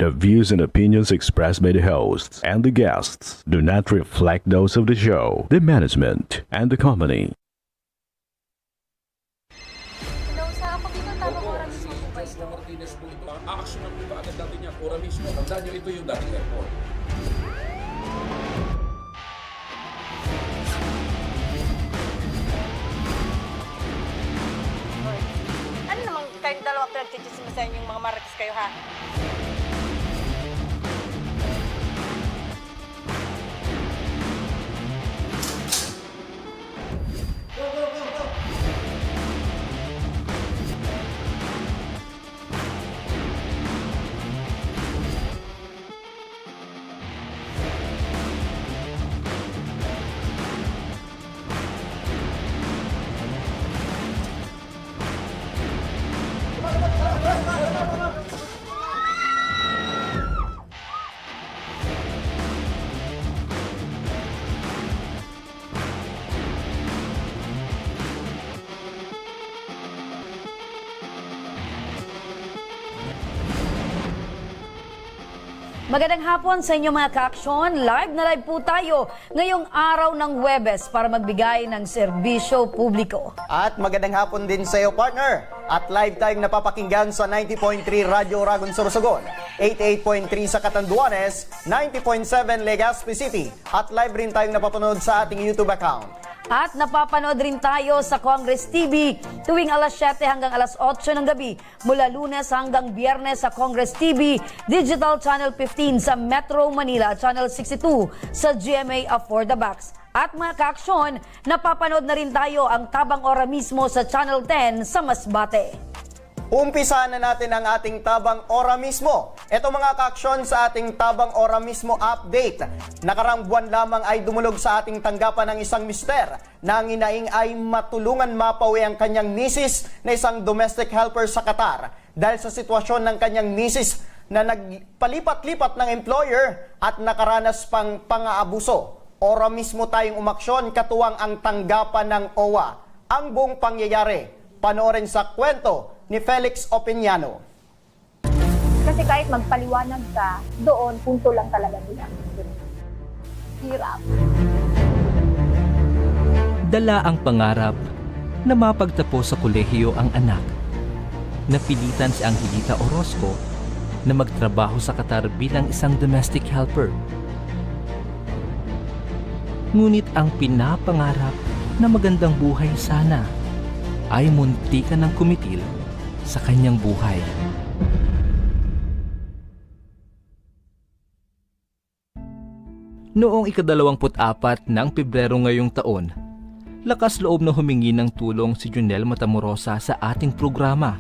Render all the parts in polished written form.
The views and opinions expressed by the hosts and the guests do not reflect those of the show, the management, and the company. Hello, sa ako dito, tamang oras mismo po ba Joseph ito? Martinez po ito. Aaksyonan po ba agad natin niya? Ora mismo. Tandaan niyo, ito yung dating airport. Ano namang kayong dalawa pinagchichismisan yung mga marites kayo, ha? Magandang hapon sa inyo mga ka-aksyon. Live po tayo ngayong araw ng Huwebes para magbigay ng serbisyo publiko. At magandang hapon din sa iyo, partner. At live tayong napapakinggan sa 90.3 Radyo Oragon Sorsogon, 88.3 sa Catanduanes, 90.7 Legazpi City. At live rin tayong napapanood sa ating YouTube account. At napapanood rin tayo sa Congress TV tuwing alas 7 hanggang alas 8 ng gabi mula Lunes hanggang Biyernes sa Congress TV, Digital Channel 15 sa Metro Manila, Channel 62 sa GMA For the Box. At mga ka-aksyon, napapanood na rin tayo ang Tabang Ora mismo sa Channel 10 sa Masbate. Umpisahan na natin ang ating Tabang Ora mismo. Ito mga ka-aksyon sa ating Tabang Ora mismo update. Nakarang buwan lamang ay dumulog sa ating tanggapan ng isang mister na ang inaing ay matulungan mapawi ang kanyang misis na isang domestic helper sa Qatar dahil sa sitwasyon ng kanyang misis na nagpalipat-lipat ng employer at nakaranas pang pang-aabuso. Ora mismo tayong umaksyon katuwang ang tanggapan ng OWA. Ang buong pangyayari, panoorin sa kwento ni Felix Opiniano. Kasi kahit magpaliwanag ka, doon, punto lang talaga nila. Hirap. Dala ang pangarap na mapagtapos sa kolehiyo ang anak. Napilitan si Angelita Orozco na magtrabaho sa Qatar bilang isang domestic helper. Ngunit ang pinapangarap na magandang buhay sana ay muntikan ng kumitil sa kanyang buhay. Noong ika-24 ng Pebrero ngayong taon, lakas loob na humingi ng tulong si Junel Matamorosa sa ating programa.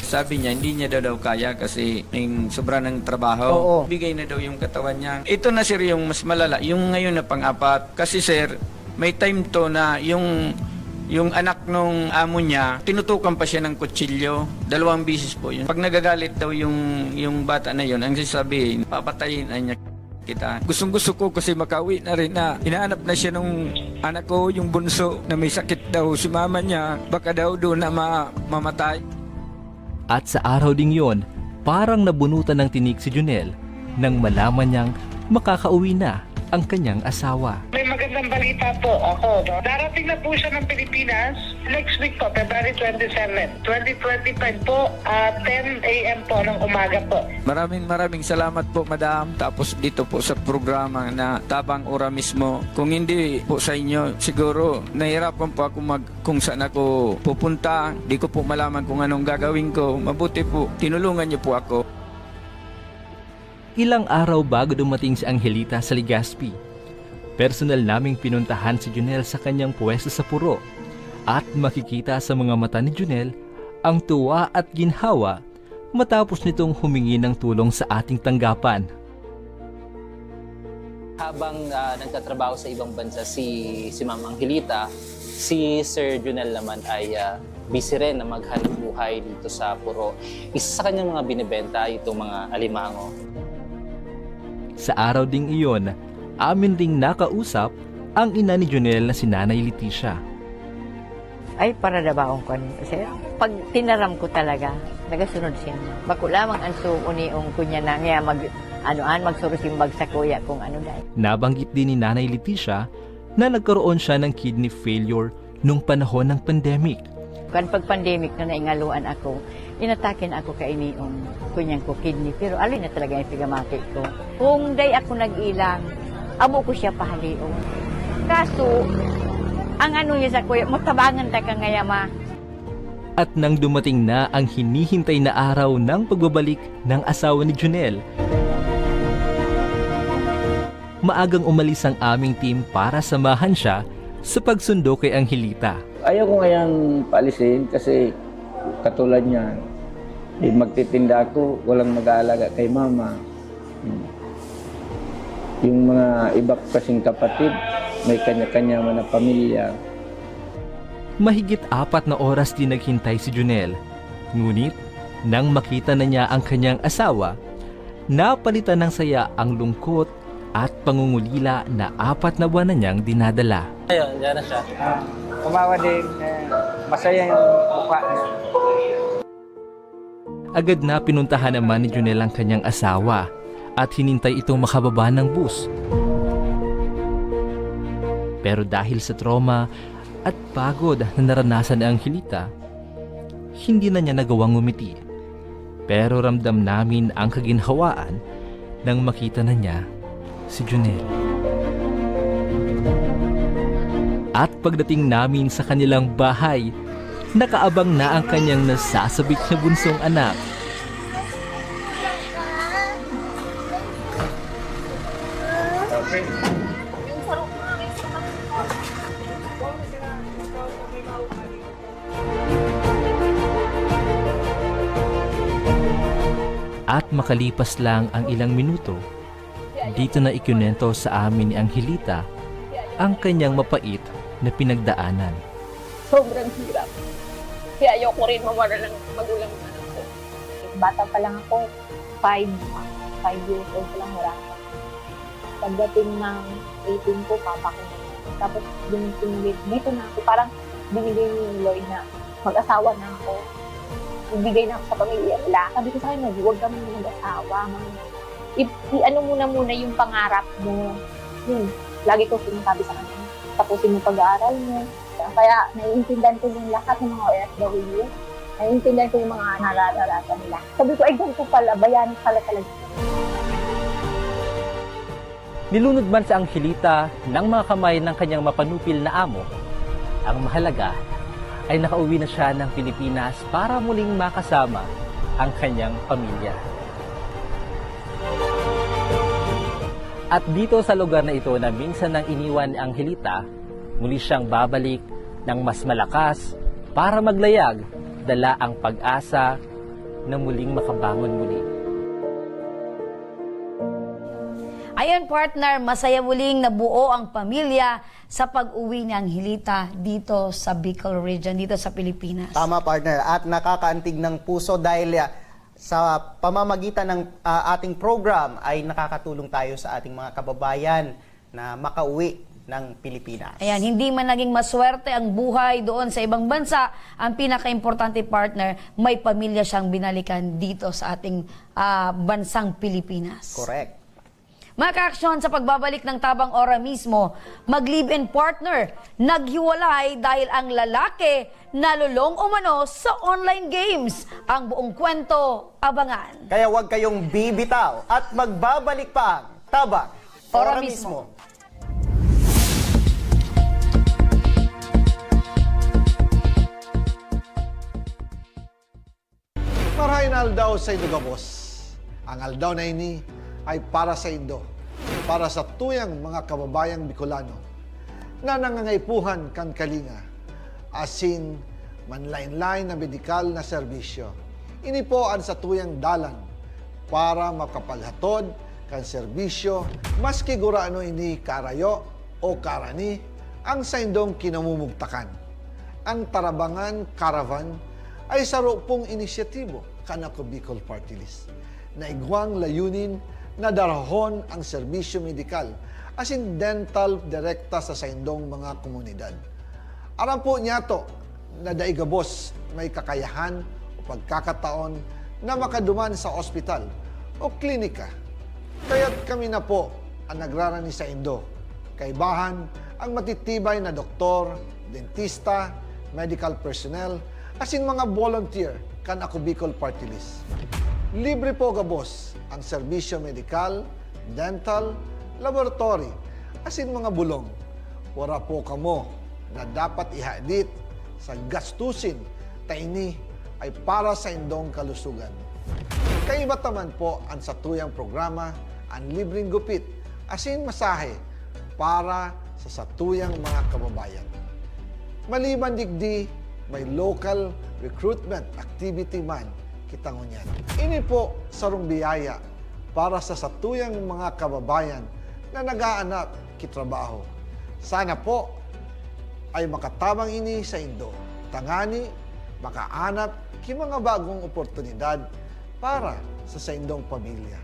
Sabi niya, hindi niya daw kaya kasi yung sobra ng trabaho. Oo. Bigay na daw yung katawan niya. Ito na sir yung mas malala, yung ngayon na pang-apat. Kasi sir, may time to na yung anak nung amo niya, tinutukan pa siya ng kutsilyo. 2 bisis po yun. Pag nagagalit daw yung bata na yun, ang sasabihin, papatayin na niya kita. Gustong-gusto ko kasi makauwi na rin na hinahanap na siya nung anak ko, yung bunso, na may sakit daw si mama niya. Baka daw doon na mamatay. At sa araw ding yon, parang nabunutan ng tinik si Junel nang malaman niyang makakauwi na ang kanyang asawa. May magandang balita po ako. Darating na po siya ng Pilipinas next week po, February 27, 2025 po, 10 a.m. po ng umaga po. Maraming salamat po, madam. Tapos dito po sa programa na Tabang Ora mismo. Kung hindi po sa inyo, siguro nahirapan po ako kung saan ako pupunta. Di ko po malaman kung anong gagawin ko. Mabuti po, tinulungan niyo po ako. Ilang araw bago dumating si Angelita sa Legazpi, personal naming pinuntahan si Junel sa kanyang pwesto sa puro at makikita sa mga mata ni Junel ang tuwa at ginhawa matapos nitong humingi ng tulong sa ating tanggapan. Habang nagtatrabaho sa ibang bansa si Ma'am Angelita, si Sir Junel naman ay busy rin na maghanap buhay dito sa puro. Isa sa kanyang mga binibenta itong mga alimango. Sa araw ding iyon, amin ding nakausap ang ina ni Junel na si Nanay Leticia. Ay, para na ba akong sir? Pag tinaram ko talaga, nagasunod siya. Bako lamang ang suuniong kunya na nga magsurusimbag sa kuya kung ano dahil. Nabanggit din ni Nanay Leticia na nagkaroon siya ng kidney failure nung panahon ng pandemic. Kan pag pandemic na naingaluan ako, inatakin ako kay iniong kunyang ko kidney. Pero alin na talaga yung pigamati ko. Kung day ako nag-ilang, amo ko siya pahaliong. Kaso, ang ano niya sa kuya, magtabangan ta ka ngayama. At nang dumating na ang hinihintay na araw ng pagbabalik ng asawa ni Junel, maagang umalis ang aming team para samahan siya sa pagsundo kay Angelita. Ayaw ko ngayon paalisin kasi katulad niya, magtitinda ako, walang mag-aalaga kay mama. Yung mga iba kasing kapatid, may kanya-kanya man na pamilya. Mahigit 4 na oras din naghintay si Junel. Ngunit, nang makita na niya ang kanyang asawa, napalitan ng saya ang lungkot at pangungulila na 4 na buwan na niyang dinadala. Ayun, dyan na siya. Kumawa din, masaya yung mukha niya. Agad na pinuntahan naman ni Junel ang kanyang asawa at hinintay itong makababa ng bus. Pero dahil sa trauma at pagod na naranasan ni Angelita, hindi na niya nagawang ngumiti. Pero ramdam namin ang kaginhawaan nang makita na niya si Junel. At pagdating namin sa kanilang bahay, nakaabang na ang kanyang nasasabik na bunsong anak. At makalipas lang ang ilang minuto, dito na ikunento sa amin ni Angelita ang kanyang mapait na pinagdaanan. Sobrang hirap. Kaya ayoko rin mawala ng magulang ng anak ko. Bata pa lang ako, 5 years old pa lang wala ako. Pagdating ng 18 ko, papa ko na. Tapos dito na ako, parang binigay ni Lloyd na mag-asawa na ako. Ibigay na ako sa pamilya nila. Sabi ko sa kanya, huwag kami mag-asawa. I-ano muna yung pangarap mo. Yun, lagi ko sinasabi sa kanya. Tapusin mo pag-aaral mo. Kaya naiintindihan ko yung lahat ng mga OFW. Naiintindihan ko yung mga nararata nila. Sabi ko, ay ganito pala, bayani pala talaga. Nilunod man sa Angelita ng mga kamay ng kanyang mapanupil na amo, ang mahalaga ay nakauwi na siya ng Pilipinas para muling makasama ang kanyang pamilya. At dito sa lugar na ito na minsan nang iniwan ni Angelita, muli siyang babalik ng mas malakas para maglayag, dala ang pag-asa na muling makabangon muli. Ayon partner, masaya muling nabuo ang pamilya sa pag-uwi ni Angelita dito sa Bicol region, dito sa Pilipinas. Tama partner, at nakakaantig ng puso dahil sa pamamagitan ng ating program ay nakakatulong tayo sa ating mga kababayan na makauwi ng Pilipinas. Ayan, hindi man naging maswerte ang buhay doon sa ibang bansa, ang pinaka-importante partner, may pamilya siyang binalikan dito sa ating bansang Pilipinas. Correct. Mga ka-aksyon, sa pagbabalik ng Tabang Ora mismo, mag-live-in partner, naghiwalay dahil ang lalaki nalulong umano sa online games. Ang buong kwento, abangan. Kaya huwag kayong bibitaw at magbabalik pa ang Tabang Ora mismo. Marahin aldaw sa idugabos. Ang aldaw na ini ay para sa Indo, para sa tuyang mga kababayang Bicolano na nangangaipuhan kan kalinga, asin manlain-lain na medikal na serbisyo. Ini po ang sa tuyang dalan para makapaghatod kan serbisyo maski gurano ini karayo o karani ang sa indong kinamumugtakan. Ang Tarabangan Caravan ay saro pong inisyatibo kanako Bicol Party List na igwang layunin na darahon ang serbisyo medikal asin dental direkta sa saindong mga komunidad. Aram po niya to na daigabos may kakayahan o pagkakataon na makaduman sa ospital o klinika. Kaya't kami na po ang nagrarani sa Indo. Kaibahan ang matitibay na doktor, dentista, medical personnel, asin mga volunteer kan Ako Bicol Party List. Libre po gabos ang serbisyo medikal, dental, laboratory, asin mga bulong. Wala po kamo na dapat ihadit sa gastusin ta ini ay para sa indong kalusugan. Kaiba taman po ang satuyang programa, ang libreng gupit, asin masahe para sa satuyang mga kababayan. Maliban digdi, may local recruitment activity man kitang unyan. Ini po sarong biyaya para sa satuyang mga kababayan na nag-aanap kitrabaho. Sana po ay makatabang ini sa Indo. Tangani, makaanap ki mga bagong oportunidad para sa Indong pamilya.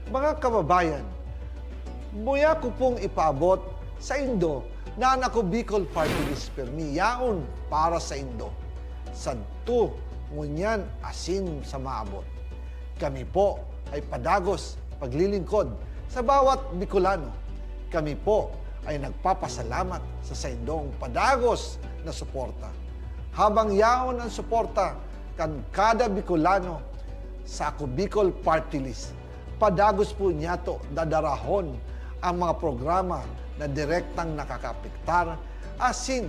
Mga kababayan, buya ko pong ipaabot sa Indo na ang Ako Bicol Party List permi yaon para sa Indo. Sadto, ngunyan asin sa maabot. Kami po ay padagos paglilingkod sa bawat Bicolano. Kami po ay nagpapasalamat sa Indong padagos na suporta. Habang yaon ang suporta kan kada Bicolano sa Ako Bicol Party List, padagos po niya to dadarahon ang mga programa na direktang nakakapiktar asin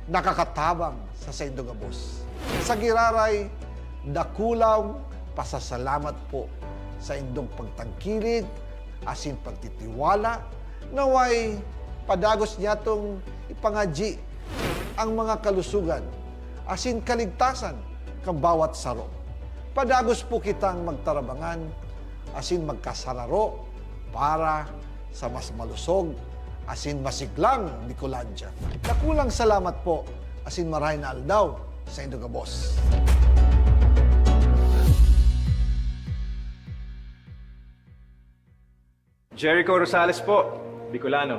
nakakatabang sa Indo gabos. Sa giraray, dakulaw pasasalamat po sa indong pagtangkilig asin pagtitiwala naway padagos niya tong ipangadji ang mga kalusugan asin kaligtasan kang bawat saro. Padagos po kitang magtarabangan asin magkasararo para sa mas malusog asin masiglang Bicolandia. Nakulang salamat po asin maray na aldaw sa Indo gabos. Jericho Rosales po, Bicolano.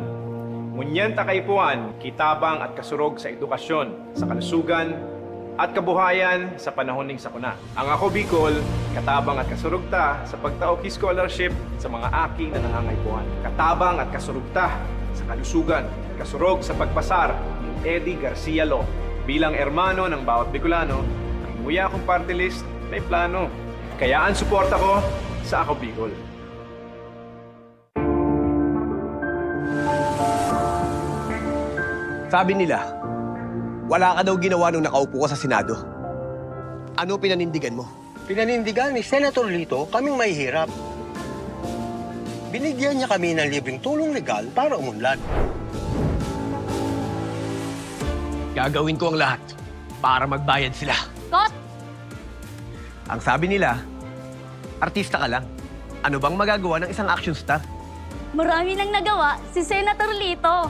Ngunyan takaypuan, kitabang at kasurog sa edukasyon, sa kalusugan, at kabuhayan sa panahon ning sakuna. Ang Ako Bicol, katabang at kasurog ta sa pagtaoki scholarship sa mga aki na nangangaypuan. Katabang at kasurog ta sa kalusugan, kasurog sa pagpasar ni Eddie Garcia Law. Bilang ermano ng bawat Bicolano, ang muya kong party list may plano. Kaya ang suporta ko sa Ako Bicol. Sabi nila, wala ka daw ginawa nung nakaupo ka sa Senado. Ano pinanindigan mo? Pinanindigan ni Senator Lito kaming mahihirap. Binigyan niya kami ng libreng tulong legal para umunlad. Gagawin ko ang lahat para magbayad sila. Kot! Ang sabi nila, artista ka lang. Ano bang magagawa ng isang action star? Marami nang nagawa si Senator Lito.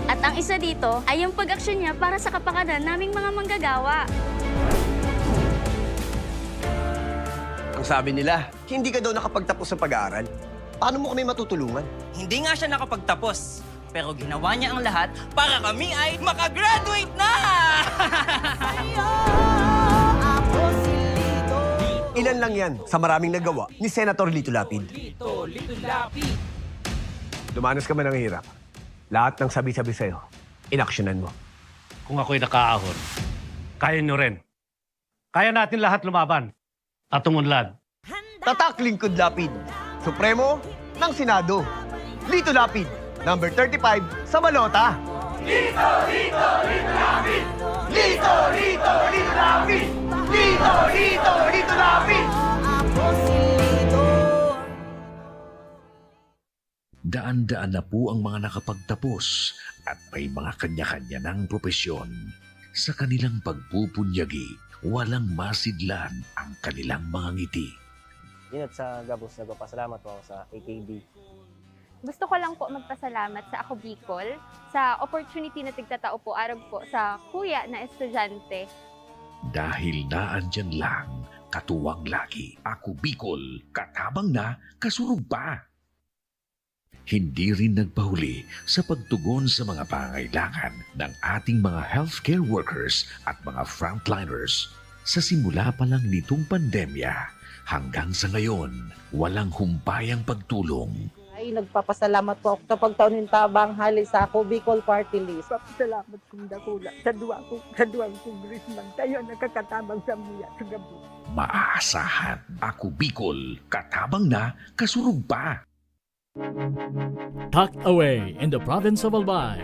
At ang isa dito ay yung pag-aksyon niya para sa kapakanan naming mga manggagawa. Ang sabi nila, hindi ka daw nakapagtapos sa pag-aaral. Paano mo kami matutulungan? Hindi nga siya nakapagtapos, pero ginawa niya ang lahat para kami ay makagraduate na! Ilan lang yan sa maraming nagawa ni Senator Lito Lapid. Lito Lapid. Dumanas ka man ng hirap. Lahat ng sabi-sabi sa'yo, inaksyonan mo. Kung ako'y nakaahon, kaya nyo rin. Kaya natin lahat lumaban at umunlad. Tatak Lingkod Lapid, Supremo ng Senado. Lito Lapid, number 35 sa balota. Lito, Lito, Lito Lapid! Lito, Lito, Lito Lapid! Lito, Lito, Lito Lapid! Daan-daan na po ang mga nakapagtapos at may mga kanya-kanya ng propesyon. Sa kanilang pagpupunyagi, walang masidlan ang kanilang mga ngiti. Inat sa Gabos, nagpapasalamat po ako sa AKB. Gusto ko lang po magpasalamat sa Ako Bicol sa opportunity na tigtatao po arab po sa kuya na estudyante. Dahil naandyan lang, katuwang lagi, Ako Bicol, katabang na, kasurog pa. hindi rin nagpahuli sa pagtugon sa mga pangailangan ng ating mga healthcare workers at mga frontliners. Sa simula pa lang nitong pandemya hanggang sa ngayon, walang humpayang pagtulong. Ay, nagpapasalamat po ako sa pagtaon ng tabang hali sa ako Bicol Party List. Salamat kong dakula sa duwang congressman. Tayo nakakatabang sa muya sa gabi. Maaasahan, Ako Bicol, katabang na, kasurug pa. Tucked away in the province of Albay,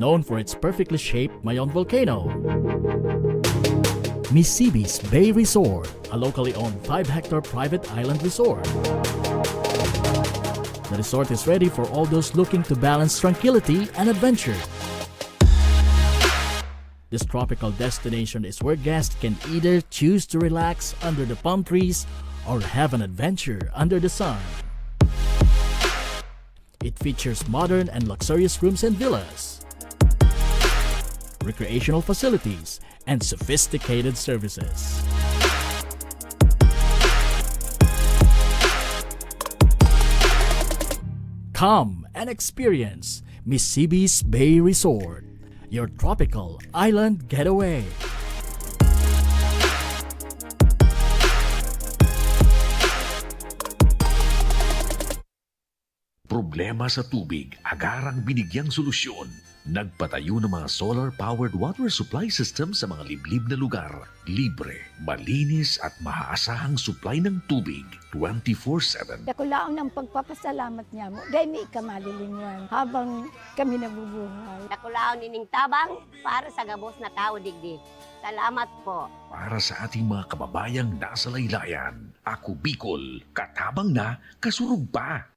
known for its perfectly shaped Mayon volcano, Misibis Bay Resort, a locally owned 5-hectare private island resort. The resort is ready for all those looking to balance tranquility and adventure. This tropical destination is where guests can either choose to relax under the palm trees or have an adventure under the sun. It features modern and luxurious rooms and villas, recreational facilities, and sophisticated services. Come and experience Misibis Bay Resort, your tropical island getaway. Problema sa tubig, agarang binigyang solusyon. Nagpatayo ng mga solar-powered water supply system sa mga liblib na lugar. Libre, malinis at maaasahang supply ng tubig 24/7. Ako lang ng pagpapasalamat niya mo. Dahil may kamalilingan habang kami nabubuhay. Nakulaon nining tabang para sa gabos na tao digdi. Salamat po. Para sa ating mga kababayang nasa laylayan, Ako Bicol, katabang na, kasurug pa.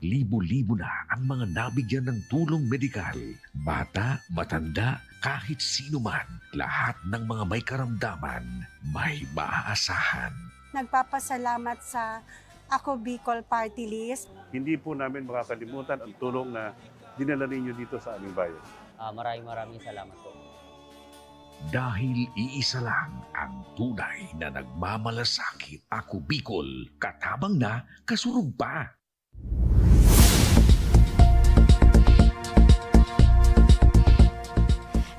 Libo-libo na ang mga nabigyan ng tulong medikal. Bata, matanda, kahit sino man, lahat ng mga may karamdaman, may maaasahan. Nagpapasalamat sa Ako Bicol Party List. Hindi po namin makakalimutan ang tulong na dinala ninyo dito sa aming bayan. Maraming salamat po. Dahil iisa lang ang tunay na nagmamalasakit. Ako Bicol, katabang na, kasurug pa.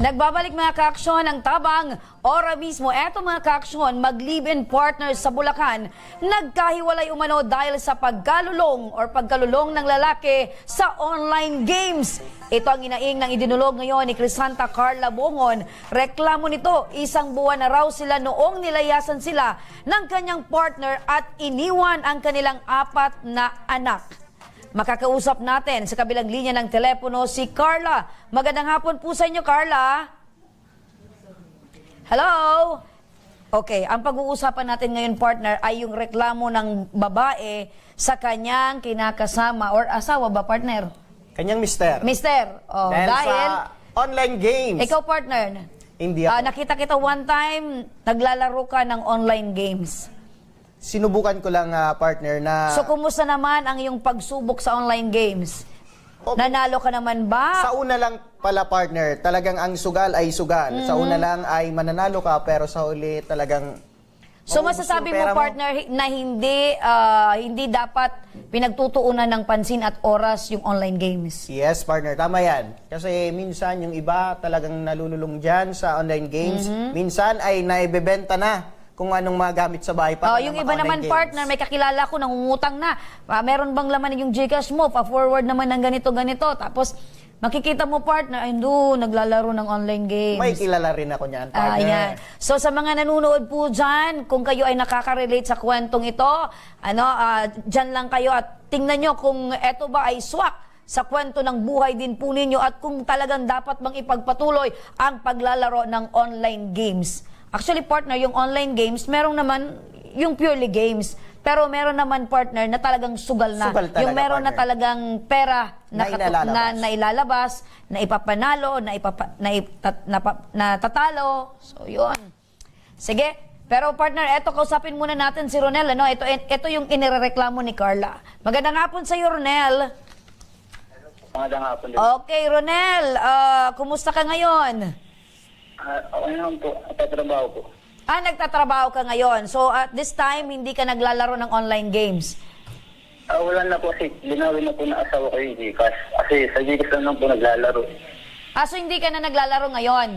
Nagbabalik mga kaaksyon ang tabang. Ora mismo, eto mga kaaksyon, mag-live-in partners sa Bulacan, nagkahiwalay umano dahil sa pagkalulong ng lalaki sa online games. Ito ang inaing ng idinulog ngayon ni Crisanta Carla Bongon. Reklamo nito, isang buwan na raw sila noong nilayasan sila ng kanyang partner at iniwan ang kanilang 4 na anak. Makakausap natin sa kabilang linya ng telepono si Carla. Magandang hapon po sa inyo, Carla. Hello? Okay, ang pag-uusapan natin ngayon, partner, ay yung reklamo ng babae sa kanyang kinakasama or asawa ba, partner? Kanyang mister. Mister. Oh, dahil sa online games. Ikaw, partner. Hindi ako. Nakita kita one time, naglalaro ka ng online games. Sinubukan ko lang, partner, na... So, kumusta naman ang iyong pagsubok sa online games? Nanalo ka naman ba? Sa una lang pala, partner, talagang ang sugal ay sugal. Sa una lang ay mananalo ka, pero sa uli talagang... So, masasabi mo, partner, na hindi dapat pinagtutuunan ng pansin at oras yung online games? Yes, partner, tama yan. Kasi minsan yung iba talagang nalululong dyan sa online games. Minsan ay naibebenta na kung anong magamit sa bahay para yung iba naman, partner, may kakilala ko, nangungutang na. Meron bang laman yung Gcash mo? Pa-forward naman ng ganito-ganito. Tapos, makikita mo, partner, ay naglalaro ng online games. May kilala rin ako niyan, partner. Ayan. So, sa mga nanonood po dyan, kung kayo ay nakaka-relate sa kwentong ito, dyan lang kayo at tingnan nyo kung eto ba ay swak sa kwento ng buhay din po ninyo at kung talagang dapat bang ipagpatuloy ang paglalaro ng online games. Actually, partner, yung online games, meron naman yung purely games. Pero meron naman, partner, na talagang sugal na. Sugal talaga, yung meron partner, na talagang pera na ilalabas, na ipapanalo, na tatalo. So, yun. Sige. Pero, partner, eto, kausapin muna natin si Ronel. Ito yung inireklamo ni Carla. Magandang hapon sa iyo, Ronel. Magandang hapon din. Okay, Ronel. Kumusta ka ngayon? Okay naman po. Nagtatrabaho po. Nagtatrabaho ka ngayon. So, at this time, hindi ka naglalaro ng online games? Wala na po kasi, linawin na po na asawa ko yung Gcash. Kasi sa Gcash lang po naglalaro. So hindi ka na naglalaro ngayon?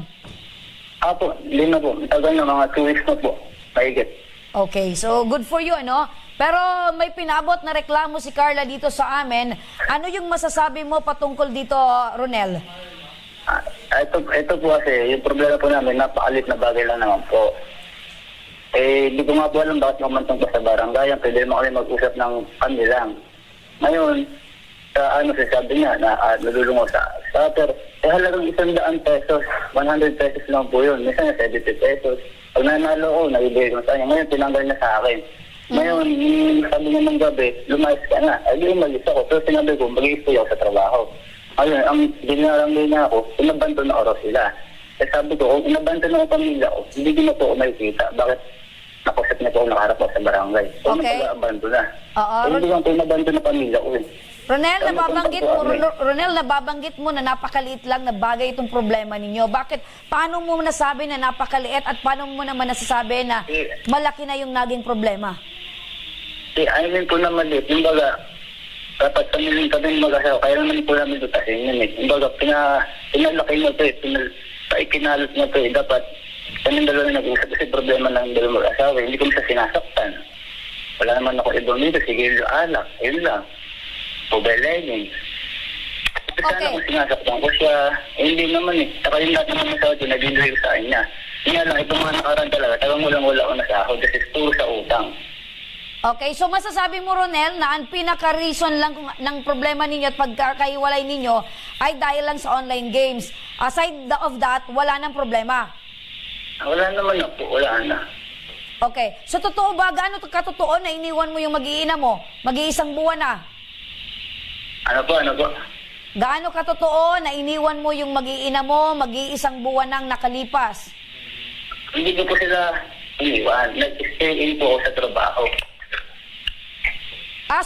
Po, hindi na po. Tagal na mga 2 weeks na po. Mahigit. Okay, so good for you, ano? Pero may pinabot na reklamo si Carla dito sa amin. Ano yung masasabi mo patungkol dito, Ronel? Ito po kasi, yung problema po namin, napakalit na bagay lang naman po. Hindi ko nga po alam bakit mamantong pa sa barangay. Ang pwede mo kami mag-usap ng kami lang. Ngayon, sabi niya na nalulungo sa pero halagang 100 pesos, 100 pesos lang po yun. Minsan 70 pesos. Pag nanalo ko, nabibigay ko sa kanya. Ngayon, tinanggal niya sa akin. Ngayon, sabi niya ng gabi, lumayas ka na. Di umalis ako. Pero sinabi ko, mag-i-stay ako sa trabaho. Ngayon, ang dinaranggay na ako, inabanto na oras sila. Sabi ko, kung inabanto na ako pamilya ko, hindi ko na po ako makikita. Bakit? Nakusap na po ako nakaharap ako sa barangay. Kung nag-abanto na. Hindi lang po inabanto na pamilya ko. Ronel, nababanggit mo na napakaliit lang na bagay itong problema ninyo. Bakit? Paano mo nasabi na napakaliit at paano mo naman nasasabi na malaki na yung naging problema? I mean po na maliit. Yung baga, dapat kami mag-asawa. Kaya naman po namin tutasin yun eh. Yung baga, pinalaki mo ito eh. Ikinalot mo ito eh. Dapat kami dalawa na nag-usap kasi problema ng dalawa mag-asawa. Hindi ko siya sinasaktan. Wala naman ako ibang dito. Sige, alak. Yun lang. Mobile learning. Sana kung sinasaktan ko siya, hindi naman eh. Saka yung lahat naman sa atin, nag-enjoy sa kanya. Kaya lang, itong mga nakaraan talaga, tagang walang-wala ako na sahod kasi puro sa utang. Okay, so masasabi mo, Ronel, na ang pinaka-reason lang ng problema ninyo at pagkakahiwalay ninyo ay dahil lang sa online games. Aside of that, wala nang problema? Wala naman na po, wala na. Okay, so totoo ba, gaano katotoo na iniwan mo yung mag-iina mo? Mag-iisang buwan na? Ano po? Gaano katotoo na iniwan mo yung mag-iina mo, mag-iisang buwan nang nakalipas? Hindi ko po sila iniwan. Nag-stay in po ako sa trabaho.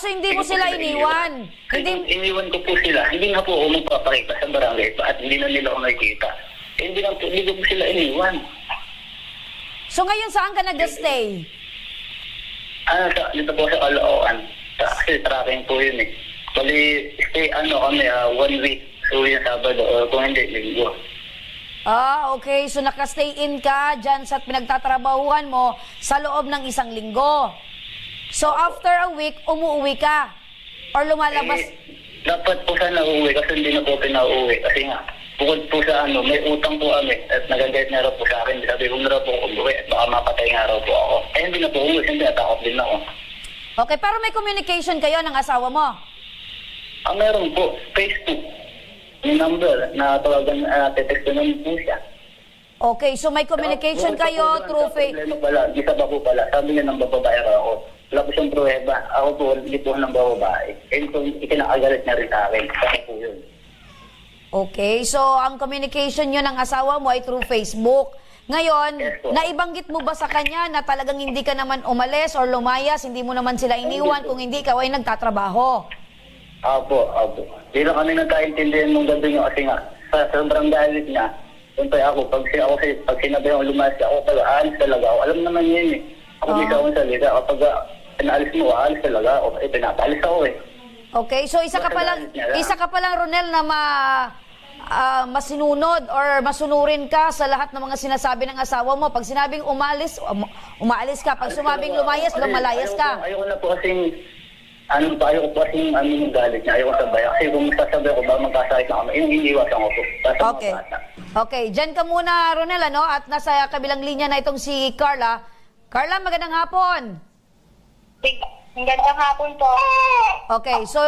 So hindi mo sila iniwan? Iniwan ko po sila. Hindi nga po ako magpapakita sa barangay at hindi na nila ako nakikita. Hindi ko po sila iniwan. So ngayon saan ka nag-stay? Dito po sa Caloocan. Kasi tracking po yun eh. Bali, stay kami 1 week. So yung Sabado o kung hindi, linggo. Okay. So nakastay in ka dyan sa pinagtatrabahuhan mo sa loob ng 1 linggo. So after a week, umuwi ka? Or lumalabas? Dapat po sana uuwi kasi hindi na po pinauwi. Kasi nga, bukod po sa may utang po kami at nagagayat na raw po sa akin. Sabi ko na raw po umuwi at baka mapatay nga raw po ako. Hindi na po uuwi, hindi natakot din ako. Okay, pero may communication kayo ng asawa mo? Meron po, Facebook. Yung number na tawagan, teteksto naman po siya. Okay, so may communication kayo through Facebook? Isa pa po pala, sabi niya ng bababae ako. Wala po siyang pruweba. Ako po, hindi po ng bababae. Ito, ikinakagalit na rin sa akin. Kasi po yun. Okay, so ang communication nyo ng asawa mo ay through Facebook. Ngayon, naibanggit mo ba sa kanya na talagang hindi ka naman umalis or lumayas, hindi mo naman sila iniwan kung hindi ikaw ay nagtatrabaho? Apo. Di lang kami nagkaintindihan nung gabi niyo kasi nga, sa sobrang galit niya, siyempre ako, pag sinabi ako lumayas ako, aalis talaga ako. Alam naman yun eh. Ako may akong salita. Kapag pinaalis mo, aalis talaga ako. Pinapaalis ako eh. Okay, so isa ka pa lang Ronel na masinunod or masunurin ka sa lahat ng mga sinasabi ng asawa mo. Pag sinabing umalis ka. Pag sinabing lumayas ka. Ayoko na po kasing ayoko po kasing yung galit niya. Ayoko sabay. Kasi kung sasabay ko, baka magkasakit na kami. Iniiwasan ko po. Okay, dyan ka muna Ronel, at nasa kabilang linya na itong si Carla. Carla, magandang hapon. Magandang hapon po. Okay, so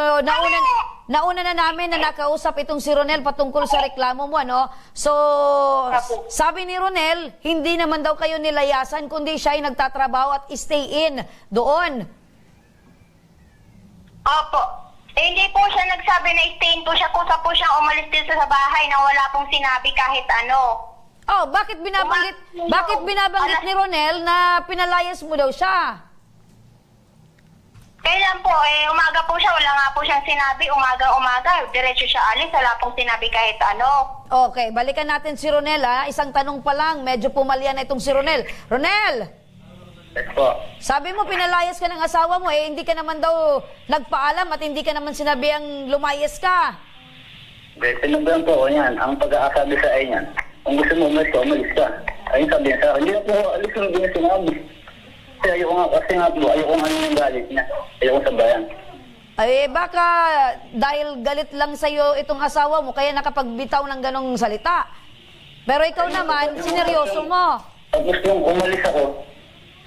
nauna na namin na nakausap itong si Ronel patungkol sa reklamo mo, So, sabi ni Ronel, hindi naman daw kayo nilayasan kundi siya ay nagtatrabaho at stay in doon. Opo. Hindi po siya nagsabi na stay in po siya kung saan po siyang umalis dito sa bahay na wala pong sinabi kahit ano. Bakit binabanggit ni Ronel na pinalayas mo daw siya? Kailan po, umaga po siya, wala nga po siyang sinabi, umaga, diretso siya alis, wala pong sinabi kahit ano. Okay, balikan natin si Ronel, Isang tanong pa lang, medyo pumalya na itong si Ronel. Ronel! Yes po. Sabi mo, pinalayas ka ng asawa mo, eh, hindi ka naman daw nagpaalam at hindi ka naman sinabihang lumayas ka. Sinabihan po ako yan. Ang pag-aasabi sa ay yan, kung gusto mo umalis ka. Ayun sabi niya sa akin, hindi na po alis na din sinabi. Kasi ayoko nga ano yung galit niya. Ayoko sabayan. Ay, baka dahil galit lang sa'yo itong asawa mo, kaya nakapagbitaw ng ganong salita. Pero ikaw naman, sineryoso mo. Tapos nung umalis ako,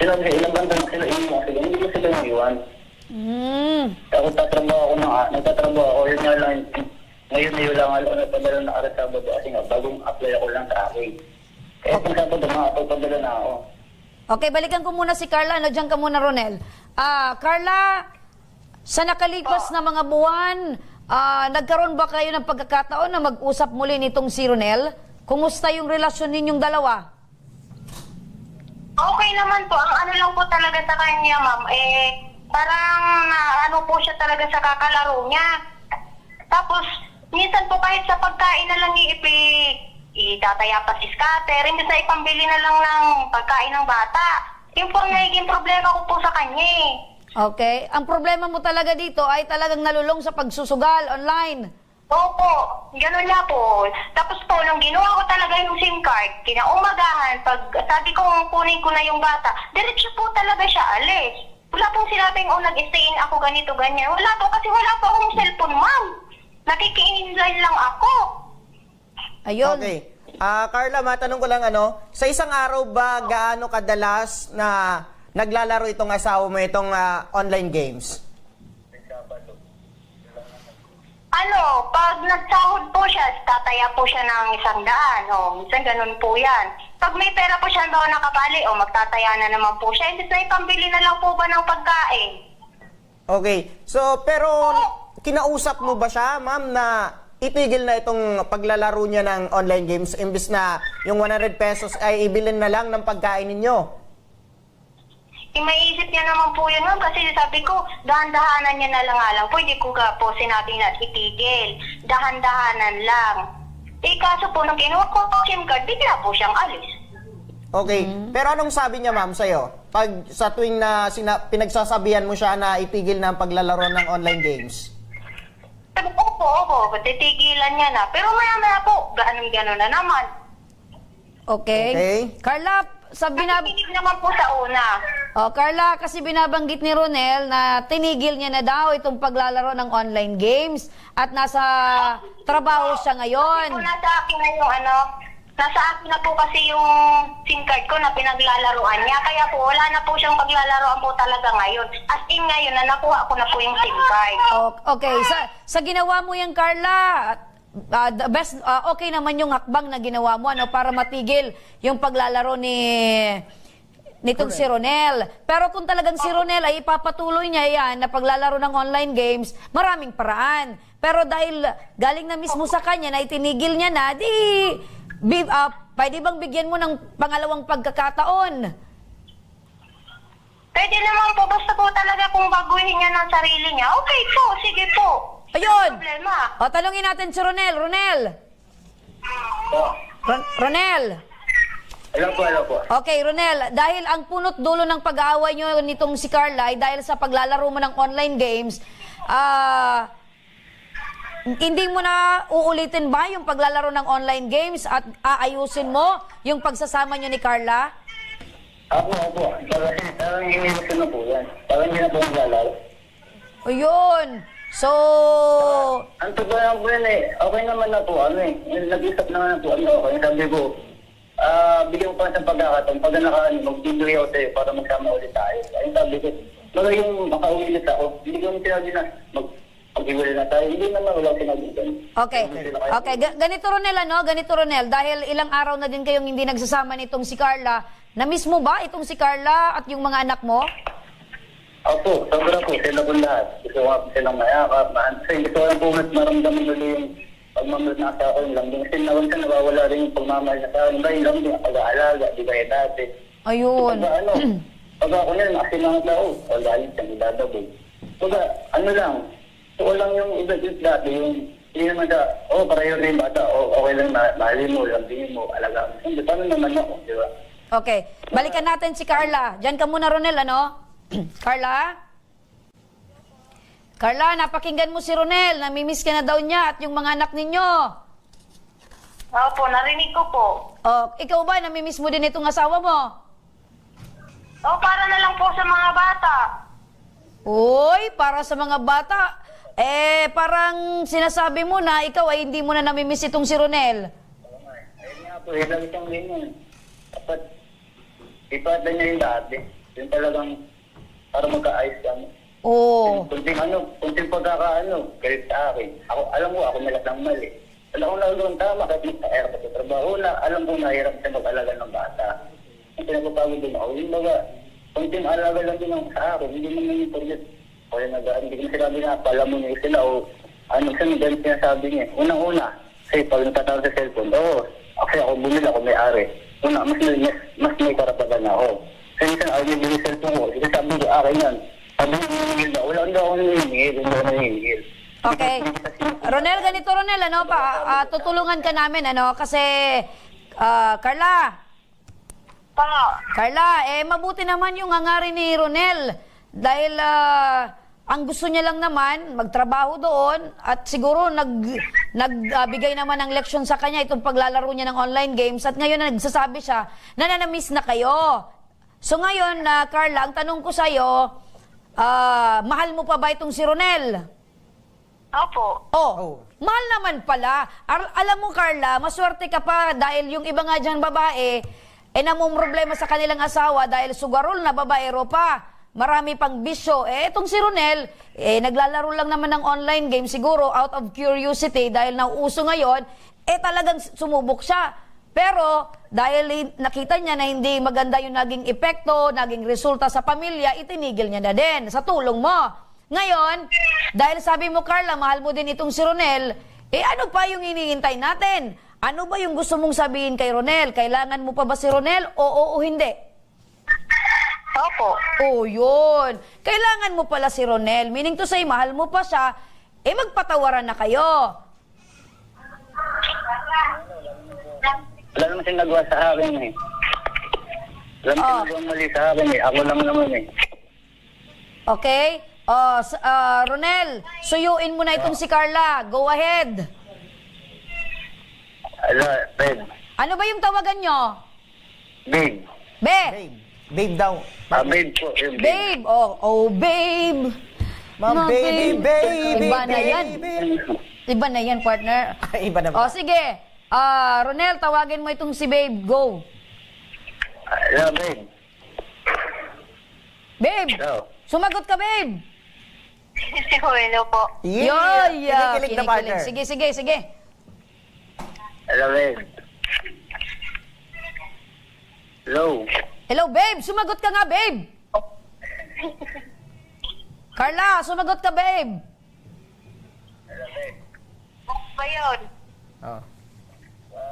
sinabi, ilang banda na sila iwan. Hindi ko sila iwan. Tapos nagtatrabaho ako, yun nga lang, ngayon na yun lang ako nagpadala na araw Sabado kasi nga, bagong apply ako lang sa akin. Kaya kung Sabado, makapagpadala na ako. Okay, balikan ko muna si Carla. Ano, dyan ka muna, Ronel. Carla, sa nakalipas na mga buwan, nagkaroon ba kayo ng pagkakataon na mag-usap muli nitong si Ronel? Kumusta yung relasyon ninyong dalawa? Okay naman po. Ang ano lang po talaga sa kanya, ma'am, parang ano po siya talaga sa kakalaro niya. Tapos, minsan po kahit sa pagkain na lang itataya pa si scatter, hindi sa ipambili na lang ng pagkain ng bata. Yung po nagiging problema ko po sa kanya eh. Okay. Ang problema mo talaga dito ay talagang nalulong sa pagsusugal online. Opo, gano'n nga po. Tapos po, nung ginawa ko talaga yung SIM card, kinaumagahan, pag sabi ko kunin ko na yung bata, diretso po talaga siya alis. Wala pong sinabing, nag-stay-in ako ganito, ganyan. Wala po, kasi wala po akong cellphone, ma'am. Nakiki-inline lang ako. Ayun. Okay. Carla, matanong ko lang sa isang araw ba gaano kadalas na naglalaro itong asawa mo itong online games? Pag nagsahod po siya, tataya po siya ng 100. Minsan ganun po yan. Pag may pera po siya daw nakabali, magtataya na naman po siya. Hindi na ipambili na lang po ba ng pagkain? Okay. So, pero kinausap mo ba siya, ma'am, na itigil na itong paglalaro niya ng online games imbis na yung 100 pesos ay ibilin na lang ng pagkain ninyo? Maiisip niya naman po yun, ma'am, kasi sabi ko, dahan-dahanan niya na lang nga lang po. Hindi ko nga po sinabi na itigil. Dahan-dahanan lang. Kaso po, nung kinuha ko po SIM card, bigla po siyang alis. Okay. Pero anong sabi niya, ma'am, sa'yo? Pag sa tuwing na pinagsasabihan mo siya na itigil na ang paglalaro ng online games? Opo, titigilan niya na. Pero maya-maya po, gano'n na naman. Okay. Carla, Nakikinig naman po sa una. Carla, kasi binabanggit ni Ronel na tinigil niya na daw itong paglalaro ng online games at nasa trabaho siya ngayon. Kasi po nasa akin na yung nasa akin na po kasi yung SIM card ko na pinaglalaroan niya. Kaya po wala na po siyang paglalaroan po talaga ngayon. As in ngayon na nakuha ko na po yung SIM card. Okay, sa ginawa mo yan, Carla, the best, okay naman yung hakbang na ginawa mo para matigil yung paglalaro nitong si Ronel. Pero kung talagang si Ronel ay ipapatuloy niya yan na paglalaro ng online games, maraming paraan. Pero dahil galing na mismo sa kanya na itinigil niya na, pwede bang bigyan mo ng pangalawang pagkakataon? Pwede naman po, basta po talaga kung baguhin niya ng sarili niya. Okay po, sige po. Ayun! Problema. Tanungin natin si Ronel. Ronel! Hello po. Okay, Ronel, dahil ang punot dulo ng pag-aaway nyo nitong si Carla ay dahil sa paglalaro mo ng online games, hindi mo na uulitin ba yung paglalaro ng online games at aayusin mo yung pagsasama nyo ni Carla? Opo. Parang hindi na po yan. Parang hindi na po maglalaro. Ayun. So... Ang totoo po yan okay naman na po nag-isap naman na po okay. Sabi ko, bigyan ko pa sa pagkakataon. Pag mag-video ako sa'yo para magsama ulit tayo. Ayun sabi ko, pero yung makauwi ulit ako, hindi ko sinabi na mag-iwala na tayo. Hindi naman wala sinabi ganun. Okay. Ganito Ronel, dahil ilang araw na din kayong hindi nagsasama nitong si Carla, na mismo ba itong si Carla at yung mga anak mo? Opo, sobra po. Sila po lahat. Gusto ko po silang mayakap. Kasi gusto ko lang po maramdaman ulit yung pagmamahal na sa akin lang. Kasi nawawala rin yung pagmamahal na sa akin. Dahil lang yung pag-aalaga, di ba dati. Ayun. Pag ako na, kasi lang tao. Galit siyang idadabog. Lang. So lang yung iba dati, yung hindi naman pareho rin bata. Okay lang, mahalin mo, lambingin mo, alaga mo. Hindi, paano naman ako, di ba? Okay. Balikan natin si Carla. Diyan ka muna, Ronel, ano? Carla? Carla, napakinggan mo si Ronel. Namimiss ka na daw niya at yung mga anak ninyo. Opo, narinig ko po. Oh, ikaw ba, namimiss mo din itong asawa mo? Para na lang po sa mga bata. Uy, para sa mga bata. Parang sinasabi mo na ikaw ay hindi mo na namimiss itong si Ronel. Ayun nga po, lagi siyang ganyan. Dapat, ipatan niya yung dati. Yung talagang, para magka-ayos kami. Oo. Kunting pagkakaano, galit sa akin. Alam mo, ako malat ng mali. Alam ko na gawin tama, kahit nag-air pa sa trabaho na, alam ko na hirap siya mag-alaga ng bata. Ang pinapapagod din ako, yung baga, kunting alaga lang din ang sa akin, hindi naman yung project. O yung hindi ko sinabi na, pala mo niya sila, o ano siya, ganit sinasabi niya. Unang-una, kasi pag natatawag sa cellphone, kasi ako bumili, ako may-ari. Una, mas may karapatan na ako. Kasi minsan, ako yung bili cellphone ko, kasi sabi ko, akin yan. Sabi ko, hinihil na, wala akong hinihil, hindi ako hinihil. Okay. Ronel, ganito Ronel, ano pa, tutulungan ka namin, ano, kasi, Carla, mabuti naman yung hangarin ni Ronel, dahil, ang gusto niya lang naman, magtrabaho doon, at siguro nagbigay naman ng leksyon sa kanya itong paglalaro niya ng online games, at ngayon nagsasabi siya na nanamiss na kayo. So ngayon, Carla, ang tanong ko sa'yo, mahal mo pa ba itong si Ronel? Opo. Mahal naman pala. Alam mo, Carla, maswerte ka pa dahil yung iba nga dyan babae, namumroblema sa kanilang asawa dahil sugarol na babaero pa. Marami pang bisyo. Itong si Ronel, naglalaro lang naman ng online game, siguro out of curiosity dahil nauuso ngayon, talagang sumubok siya. Pero dahil nakita niya na hindi maganda yung naging epekto, naging resulta sa pamilya, itinigil niya na din sa tulong mo. Ngayon, dahil sabi mo, Carla, mahal mo din itong si Ronel, ano pa yung hinihintay natin? Ano ba yung gusto mong sabihin kay Ronel? Kailangan mo pa ba si Ronel? Oo o hindi? Opo. Yun. Kailangan mo pala si Ronel. Meaning to say, mahal mo pa siya, magpatawaran na kayo. Wala naman siyang nagawa sa akin eh. Wala naman siyang nagawa mali sa akin eh. Ako lang naman eh. Okay? Ronel, suyuin mo na itong si Carla. Go ahead. Babe. Ano ba yung tawagan nyo? Babe. Babe daw. Babe po. Babe. Babe. Baby. Iba na yan. Iba na yan, partner. Iba na ba? Sige. Ronel, tawagin mo itong si Babe. Go. Babe. Babe. Sumagot ka, babe. Hello po. Kinikilig na partner. Sige. Hello, babe. Hello, babe. Sumagot ka nga, babe. Carla, sumagot ka, babe. Ba yun?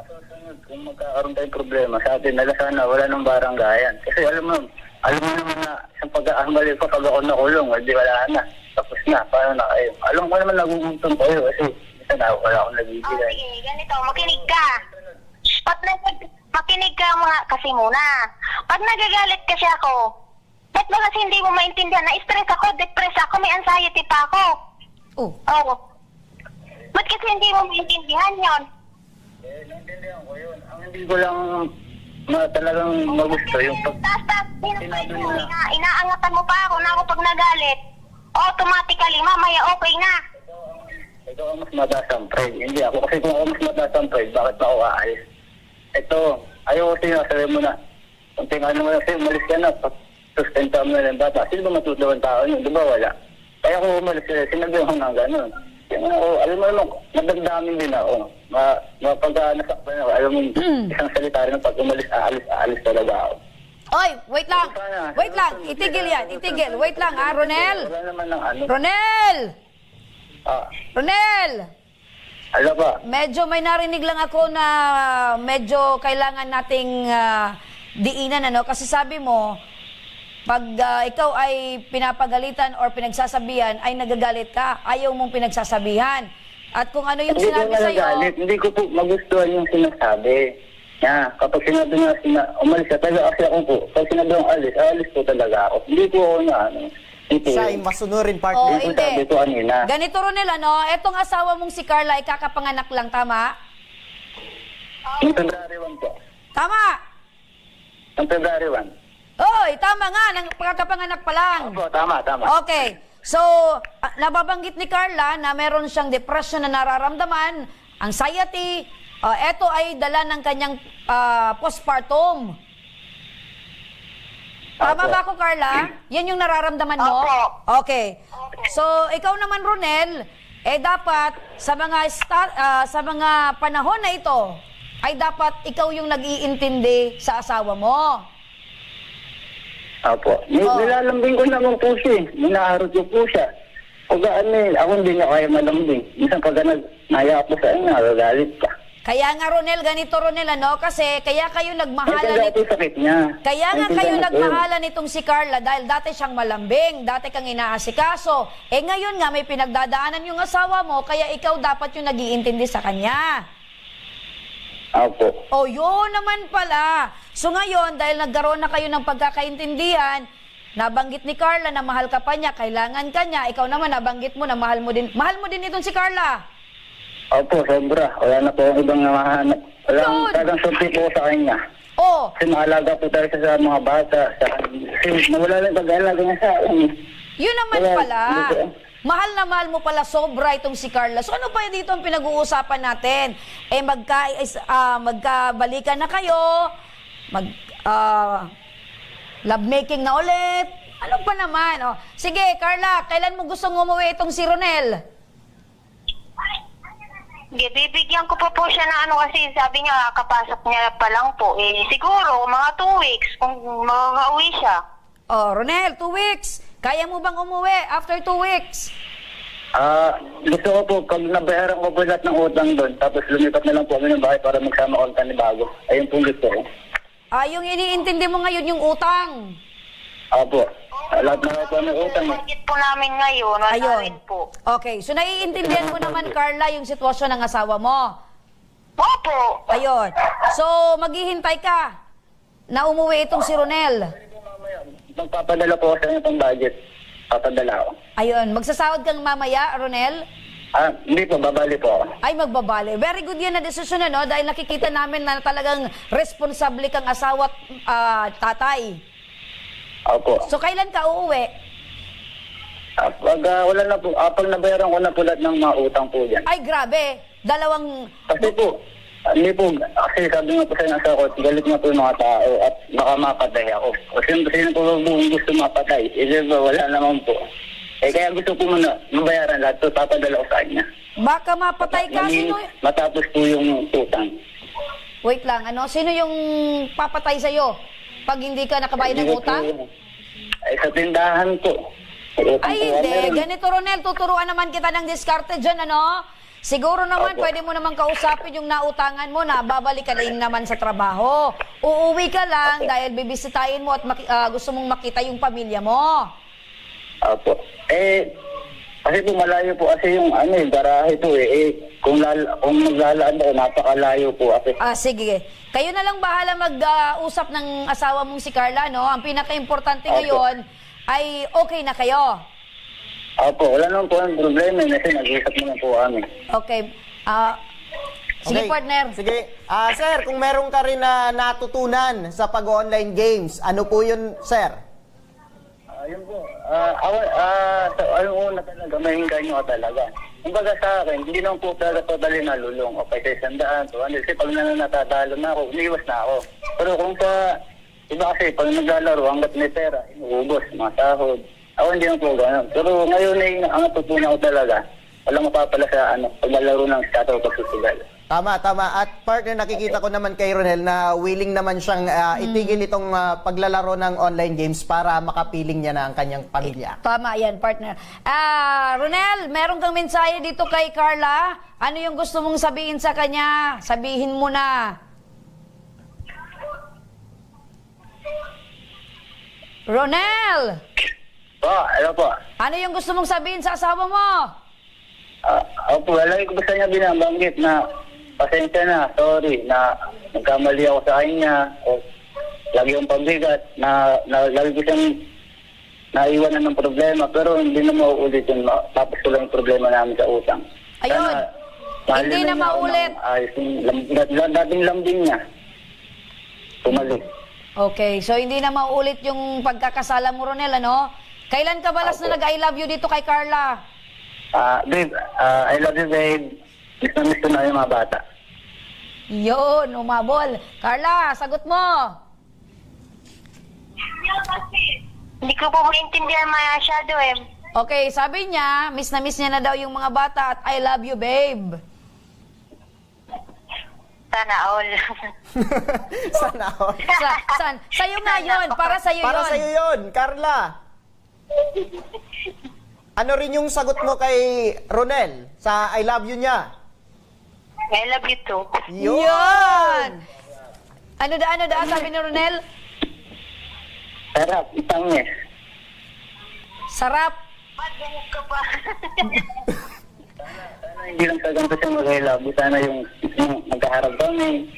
Susunod, kung magkakaroon tayong problema sa atin, sana wala nang baranggayan. Kasi alam mo naman na isang pag-aamali ko pag ako nakulong, wala na. Tapos na, paano na kayo? Alam ko naman nagugutom kayo kasi minsan wala akong nabibigay. Sige, ganito, makinig ka. Makinig ka kasi muna. Pag nagagalit kasi ako, ba't ba kasi hindi mo maintindihan? Na-stress ako, depressed ako, may anxiety pa ako. Ba't kasi hindi mo maintindihan yon? Naintindihan ko yun. Ang hindi ko lang talagang magusto yung sinabi mo na. Inaangatan mo pa ako na ako pag nagalit. Automatically, mamaya okay na. Ikaw ang mas mataas ang pride. Hindi ako. Kasi kung ako mas mataas ang pride, bakit pa ako aalis? Ito, ayaw ko sinasabi mo na. Kung tingnan mo na sa'yo, umalis ka na. Sustenta mo na ng bata. Sino ba matutuwa ang tao nyo? Di ba wala? Kaya kung umalis sila, sinabi ko na gano'n. Alam mo naman, nadagdamin din ako. Mapag-nasakpan ako. Alam mo, isang salita rin pag umalis, aalis talaga ako. Oy, wait lang. Wait lang. Itigil yan. Itigil. Wait lang, Ronel. Wala naman ng ano. Ronel! Ronel! Ano ba? Medyo may narinig lang ako na medyo kailangan nating diinan, ano? Kasi sabi mo, pag ikaw ay pinapagalitan or pinagsasabihan, ay nagagalit ka. Ayaw mong pinagsasabihan. At kung ano yung sinabi sa'yo... Hindi ko po magustuhan yung sinasabi. niya. Kapag sinabi niya umalis ka, talaga kasi ako po. Pag sinabi yung alis po talaga ako. Hindi po ako na ano. Siya ay masunurin, Oh, partner. Hindi po sabi ko kanina. Ganito, Ronel, ano? Etong asawa mong si Carla ay kakapanganak lang, tama? Yung February 1 po. Tama! Yung February 1. Oy, tama nga, nang kakapanganak pa lang. Opo, tama. Okay. So, nababanggit ni Carla na meron siyang depression na nararamdaman, anxiety, ito ay dala ng kanyang postpartum. Tama ba ako, Carla? Yan yung nararamdaman mo? Okay. So, ikaw naman, Ronel, dapat sa mga panahon na ito, ay dapat ikaw yung nag-iintindi sa asawa mo. Opo. Nilalambing ko naman po siya. Minaharot ko po siya. Pag ako hindi niya kaya malambing. Minsan pag naya po sa inyo, nagagalit ka. Kaya nga, Ronel, ganito, Ronel, ano? Kasi kaya kayo nagmahalan sakit niya. Kaya nga kayo nagmahalan nitong si Carla dahil dati siyang malambing, dati kang inaasikaso. Ngayon nga may pinagdadaanan yung asawa mo, kaya ikaw dapat yung nag-iintindi sa kanya. Opo. O, yun naman pala. So ngayon, dahil nagkaroon na kayo ng pagkakaintindihan, nabanggit ni Carla na mahal ka pa niya, kailangan ka niya, ikaw naman nabanggit mo na mahal mo din itong si Carla. Opo, sobra. Wala na po akong ibang namahanap. Talagang sulti po sa kanya. Oh. Kasi maalaga po talaga sa mga bata. Kasi nawala lang pag-aalaga niya sa akin. Yun naman pala. Mahal na mahal mo pala sobra itong si Carla. So ano pa dito ang pinag-uusapan natin? Magkabalikan na kayo, lovemaking na ulit. Ano pa naman? Oh. Sige, Carla, kailan mo gustong umuwi itong si Ronel? Bibigyan ko po siya ng ano kasi sabi niya kapasok niya pa lang po. Siguro mga 2 weeks kung makakauwi siya. Oh, Ronel, 2 weeks. Kaya mo bang umuwi after 2 weeks? Gusto ko po, pag nabayaran ko po lahat ng utang doon, tapos lumipat na lang po kami ng bahay para magsama ko ng bago. Ayun po gusto ko. Yung iniintindi mo ngayon yung utang. Opo. Lahat na po ng utang. Budget po namin ngayon, wala rin po. Okay, so naiintindihan mo naman, Carla, yung sitwasyon ng asawa mo. Opo. Ayun. So, maghihintay ka na umuwi itong si Ronel. Magpapadala po sa inyo pang budget. Papadala ko. Ayun. Magsasahod kang mamaya, Ronel? Hindi po, babali po ako. Ay, magbabali. Very good yan na desisyon na, no? Dahil nakikita namin na talagang responsable kang asawa at tatay. Opo. So, kailan ka uuwi? Pag wala na po, pag nabayaran ko na po lahat ng mga utang po dyan. Ay, grabe. Kasi po, hindi po, kasi sabi nga po sa nasa ko, galit nga po yung mga tao at baka mapatay ako. Kasi sino po gusto mapatay? Wala naman po. Kaya gusto ko muna mabayaran lahat, so papadala ko sa kanya. Baka mapatay ka? Matapos po yung utang. Wait lang, sino yung papatay sa'yo? Pag hindi ka nakabayad ng utang? Sa tindahan po. Ay, hindi. Ganito, Ronel, tuturuan naman kita ng diskarte dyan, Siguro naman, pwede mo naman kausapin yung nautangan mo na babalik ka din naman sa trabaho. Uuwi ka lang dahil bibisitahin mo at gusto mong makita yung pamilya mo. Opo. Kasi po malayo po kasi yung garahe po kung maglalaan ako, napakalayo po kasi. Sige. Kayo na lang bahala mag-usap ng asawa mong si Carla, no? Ang pinaka-importante ngayon ay okay na kayo. Opo, wala naman po ang problema kasi nag-iisap naman po kami. Okay. Sige, partner. Sige. Sir, kung meron ka rin na natutunan sa pag-online games, ano po yun, sir? Ayun po. Ayun una talaga, mahinggan nyo talaga. Kumbaga sa akin, hindi naman po talaga totally nalulong. O kaysa 100, 200. Kasi pag natatalo na ako, umiwas na ako. Pero kung sa iba kasi, pag naglalaro, hanggat may pera, inuubos, mga sahod. Ako hindi naman po gano'n. Pero ngayon ang natutunan ko talaga, walang mapapala sa paglalaro ng scatter o pagsusugal. Tama. At partner, nakikita ko naman kay Ronel na willing naman siyang itigil itong paglalaro ng online games para makapiling niya na ang kanyang pamilya. Tama yan, partner. Ronel, meron kang mensahe dito kay Carla. Ano yung gusto mong sabihin sa kanya? Sabihin mo na. Ronel! Ano po? Ano yung gusto mong sabihin sa asawa mo? Opo, lagi ko ba sa niya binabanggit na pasensya na, sorry, na nagkamali ako sa kanya, o lagi yung pagbigat, na lagi ko siyang naiwanan ng problema, pero hindi na mauulit yun. Tapos ko lang yung problema namin sa utang. Ayun. Hindi na maulit. Dating lambing niya. Pumalik. Okay, so hindi na maulit yung pagkakasala mo, Ronel, ano? Kailan ka balas na nag-I love you dito kay Carla? Babe, I love you, babe. Miss na miss ko na yung mga bata. Yun, umabol. Carla, sagot mo. Hindi ko po maintindihan masyado eh. Okay, sabi niya, miss na miss niya na daw yung mga bata at I love you, babe. Sana all. Sana all. Sa'yo nga yun, para sa'yo yun. Para sa'yo yun, Carla. Ano rin yung sagot mo kay Ronel sa I love you niya? I love you too. Yun! Ano da, sabi ni Ronel? Sarap, itangis. Sarap. Sana hindi lang sa ganito siya mag-I love you. Sana yung magkaharap kami.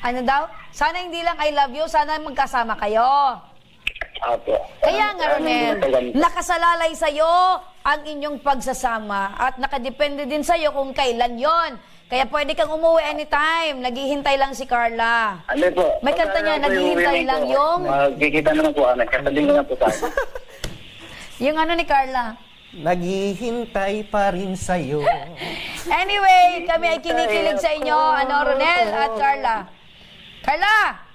Ano daw? Sana hindi lang I love you, sana magkasama kayo. Apo. Kaya nga, Ronel, nakasalalay sa'yo ang inyong pagsasama at nakadepende din sa'yo kung kailan yon. Kaya pwede kang umuwi anytime. Naghihintay lang si Carla. Ano po? May kanta niya, naghihintay lang yung... Magkikita naman po kami. Kasabihin ko na po tayo. Yung ano ni Carla? Naghihintay pa rin sa'yo. Anyway, kami ay kinikilig sa inyo, Ronel at Carla. Carla!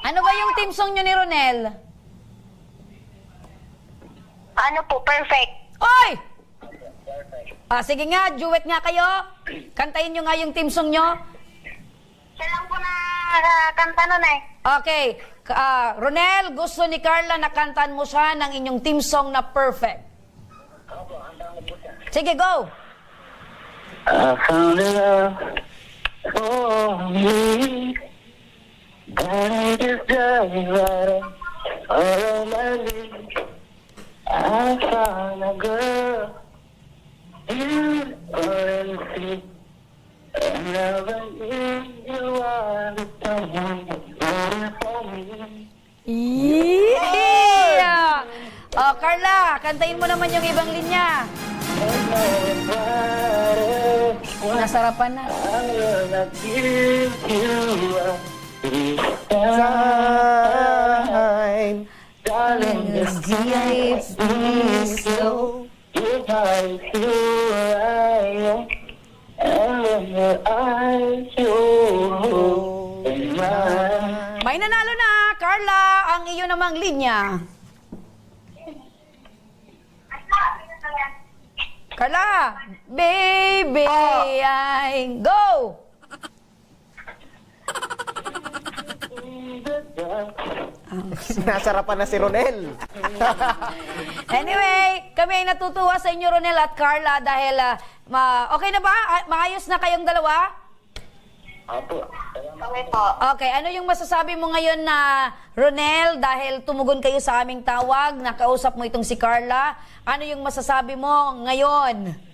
Ano ba yung team song nyo ni Ronel? Ano po, perfect. Oy! Sige nga, duet nga kayo. Kantayin nyo nga yung team song nyo. Siya lang po na kanta nun eh. Okay. Ronel, gusto ni Carla na kantan mo siya ng inyong team song na perfect. Sige, go! I found a love for me. God is just right on my knees. I found a girl beautiful and sweet. And now I need you are the someone waiting for me. Yeah! Carla, kantayin mo naman yung ibang linya. Nasarapan na. I'm gonna give you up. Time. Darling, Let's give me slow. if I feel right, and when your eyes show in mine. May nanalo na, Carla, ang iyo namang linya. Carla, baby, I go! Nasarapan na si Ronel. Anyway, kami ay natutuwa sa inyo, Ronel at Carla, dahil okay na ba? Maayos na kayong dalawa? Apo. Okay po. Okay, ano yung masasabi mo ngayon na Ronel, dahil tumugon kayo sa aming tawag, nakausap mo itong si Carla, ano yung masasabi mo ngayon?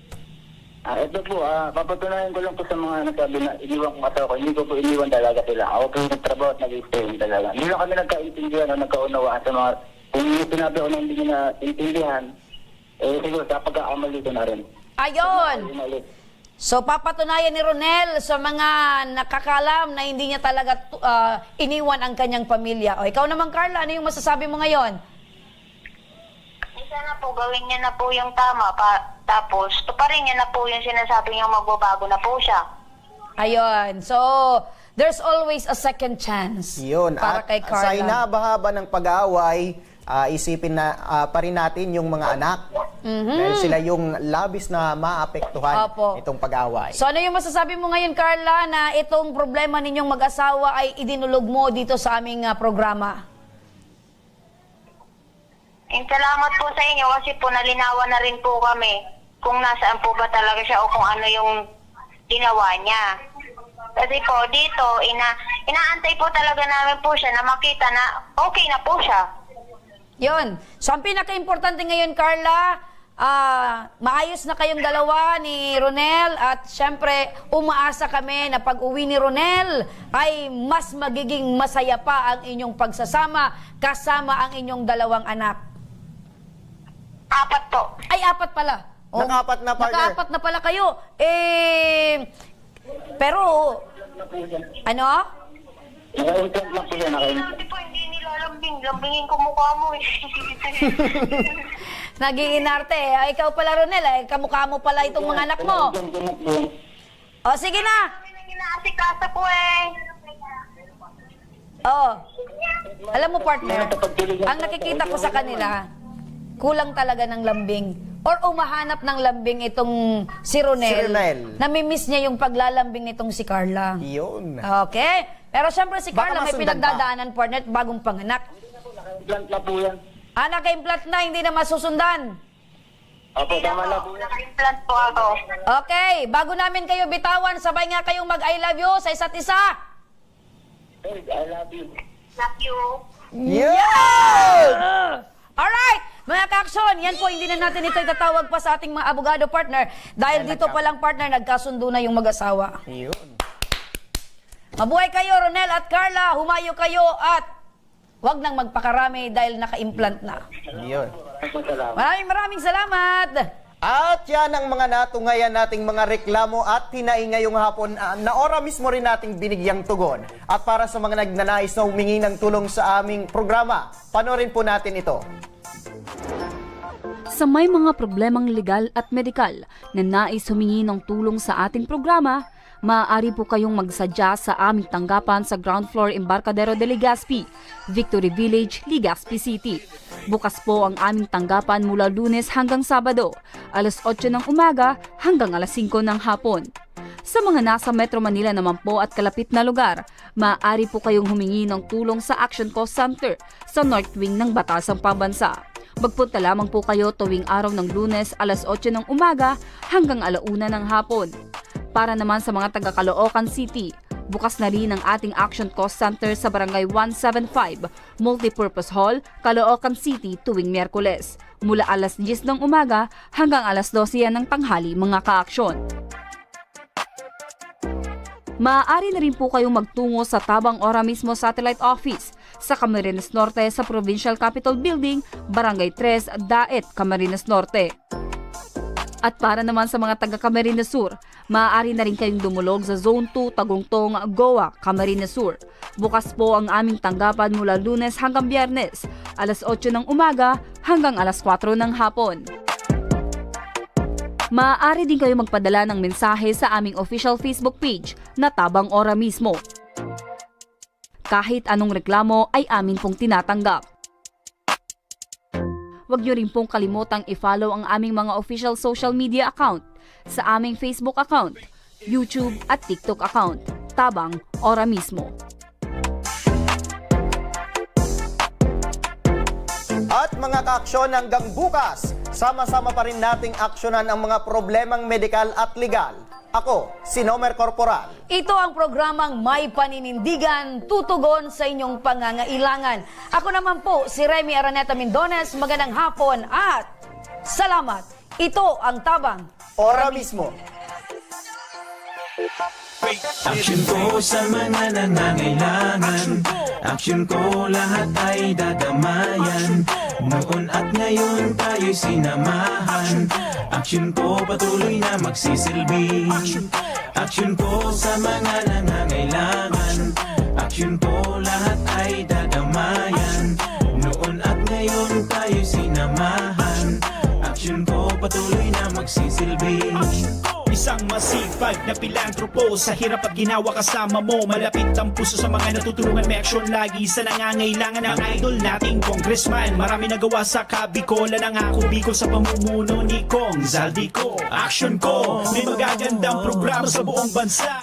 Ito po, papatunayan ko lang po sa mga nagsabi na iniwan kong asawa ko. Hindi ko po iniwan talaga sila. Ako po yung nagtrabaho at nag-stay talaga. Hindi lang kami nagkaintindihan o nagkaunawaan sa mga... Kung yung sinabi ko na hindi nyo na intindihan, siguro sa pagkakamali ko na rin. Ayon! So, papatunayan ni Ronel sa mga nakakalam na hindi niya talaga iniwan ang kanyang pamilya. O, ikaw naman, Carla, ano yung masasabi mo ngayon? Sana po gawin niya na po yung tama. Tapos, tuparin niya na po yung sinasabi niya magbabago na po siya. Ayon. So, there's always a second chance. Yun. Para kay Carla. Sa hinahaba ng pag-aaway, isipin na pa rin natin yung mga anak. Dahil sila yung labis na maapektuhan itong pag-aaway. So, ano yung masasabi mo ngayon, Carla, na itong problema ninyong mag-asawa ay idinulog mo dito sa aming programa? Salamat po sa inyo kasi po nalinawan na rin po kami kung nasaan po ba talaga siya o kung ano yung ginawa niya. Kasi po dito, inaantay po talaga namin po siya na makita na okay na po siya. Yun. So, ang pinaka-importante ngayon, Carla, maayos na kayong dalawa ni Ronel at syempre umaasa kami na pag-uwi ni Ronel ay mas magiging masaya pa ang inyong pagsasama kasama ang inyong dalawang anak. 4 po. Ay, 4 pala. Naka-4 na, partner. Naka-4 na pala kayo. Pero, ano? Naka-implant lang po siya, Dati po, hindi nilalambing. Lambingin ko mukha mo eh. Naging inarte. Ikaw pala, Ronel. Kamukha mo pala itong mga anak mo. O, sige na. Inaasikasa po eh. Alam mo, partner, ang nakikita ko sa kanila, kulang talaga ng lambing. Or umahanap ng lambing itong si Ronel. Namimiss niya yung paglalambing nitong si Carla. Yun. Okay? Pero syempre si Baka Carla may masundan pinagdadaanan, partner, at bagong panganak. Implant na po yan. Naka-implant na, hindi na masusundan. Opo, tama na po. Naka-implant po ako. Okay, bago namin kayo bitawan, sabay nga kayong mag-I love you sa isa't isa. Hey, I love you. Love you. Yeah! Alright, mga ka-aksyon, yan po, hindi na natin ito itatawag pa sa ating mga abogado, partner. Dahil dito pa lang, partner, nagkasundo na yung mag-asawa. Yun. Mabuhay kayo, Ronel at Carla. Humayo kayo at wag nang magpakarami dahil naka-implant na. Yun. Maraming salamat. At yan ang mga natungayan nating mga reklamo at hinaing ngayong hapon na ora mismo rin nating binigyang tugon. At para sa mga nagnanais na humingi ng tulong sa aming programa, panoorin po natin ito. Sa may mga problemang legal at medikal na nais humingi ng tulong sa ating programa, maaari po kayong magsadya sa aming tanggapan sa ground floor Embarcadero de Legazpi, Victory Village, Legazpi City. Bukas po ang aming tanggapan mula Lunes hanggang Sabado, alas 8 ng umaga hanggang alas 5 ng hapon. Sa mga nasa Metro Manila naman po at kalapit na lugar, maaari po kayong humingi ng tulong sa Action Cost Center sa North Wing ng Batasang Pambansa. Magpunta lamang po kayo tuwing araw ng Lunes alas 8 ng umaga hanggang alauna ng hapon. Para naman sa mga taga Caloocan City, bukas na rin ang ating Action Cost Center sa Barangay 175, Multipurpose Hall, Caloocan City tuwing Miyerkules, mula alas 10 ng umaga hanggang alas 12 ng tanghali, mga ka-aksyon. Maaari na rin po kayong magtungo sa Tabang Ora mismo Satellite Office sa Camarines Norte sa Provincial Capitol Building, Barangay 3, Daet, Camarines Norte. At para naman sa mga taga Camarines Sur, maaari na rin kayong dumulog sa Zone 2, Tagungtong, Goa, Camarines Sur. Bukas po ang aming tanggapan mula Lunes hanggang Biyernes, alas 8 ng umaga hanggang alas 4 ng hapon. Maaari din kayo magpadala ng mensahe sa aming official Facebook page na Tabang Ora mismo. Kahit anong reklamo ay amin pong tinatanggap. Huwag niyo rin pong kalimutang i-follow ang aming mga official social media account sa aming Facebook account, YouTube at TikTok account, Tabang Ora mismo. At mga ka-aksyon, hanggang bukas, sama-sama pa rin nating aksyonan ang mga problemang medikal at legal. Ako, si Nomer Corporal. Ito ang programang May Paninindigan, tutugon sa inyong pangangailangan. Ako naman po, si Remy Araneta Mindones. Magandang hapon at salamat. Ito ang Tabang Ora mismo. Action ko sa mga nangangailangan. Action ko lahat ay dadamayan. Noon at ngayon tayo'y sinamahan. Action ko patuloy na magsisilbi. Action ko sa mga nangangailangan. Action ko lahat ay dadamayan. Noon at ngayon tayo'y sinamahan. Action ko patuloy na magsisilbi. Isang masipag na pilantropo, sa hirap at ginawa kasama mo. Malapit ang puso sa mga natutulungan, may aksyon lagi sa nangangailangan. Ang idol nating congressman, marami nagawa sa Kabikolan. Ang ako Bicol sa pamumuno ni Kong Zaldico. Action ko, may magagandang programa sa buong bansa.